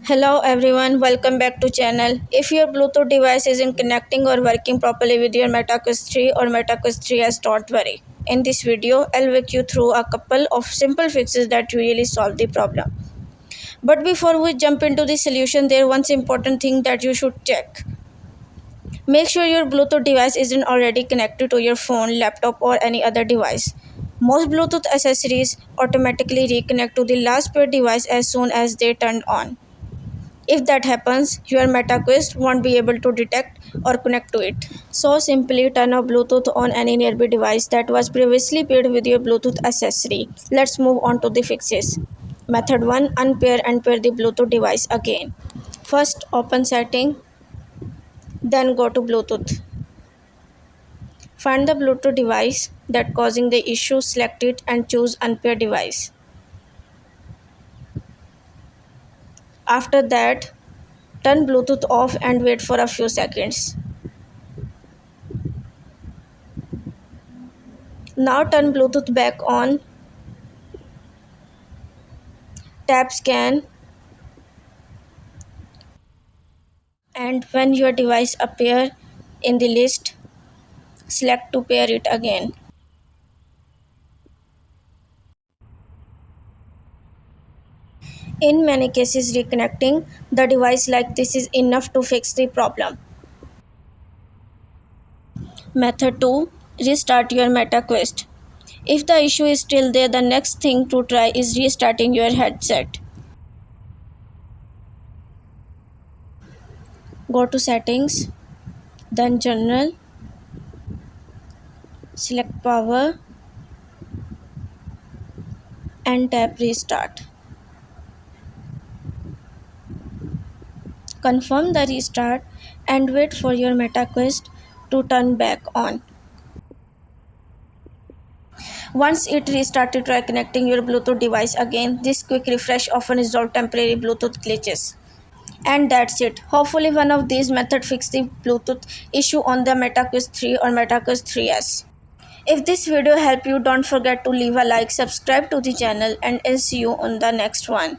Hello everyone, welcome back to channel. If your Bluetooth device isn't connecting or working properly with your MetaQuest 3 or MetaQuest 3S, don't worry. In this video, I'll walk you through a couple of simple fixes that really solve the problem. But before we jump into the solution, there's one important thing that you should check. Make sure your Bluetooth device isn't already connected to your phone, laptop, or any other device. Most Bluetooth accessories automatically reconnect to the last paired device as soon as they turn on. If that happens, your MetaQuest won't be able to detect or connect to it. So simply turn off Bluetooth on any nearby device that was previously paired with your Bluetooth accessory. Let's move on to the fixes. Method 1. Unpair and pair the Bluetooth device again. First, open setting, then go to Bluetooth. Find the Bluetooth device that causing the issue, select it and choose unpair device. After that, turn Bluetooth off and wait for a few seconds. Now turn Bluetooth back on, tap scan, and when your device appear in the list, select to pair it again. In many cases, reconnecting the device like this is enough to fix the problem. Method 2. Restart your MetaQuest. If the issue is still there, the next thing to try is restarting your headset. Go to settings, then general, select power and tap restart. Confirm the restart and wait for your MetaQuest to turn back on. Once it restarted, try connecting your Bluetooth device again. This quick refresh often resolves temporary Bluetooth glitches. And that's it. Hopefully one of these methods fix the Bluetooth issue on the MetaQuest 3 or MetaQuest 3S. If this video helped you, don't forget to leave a like, subscribe to the channel, and I'll see you on the next one.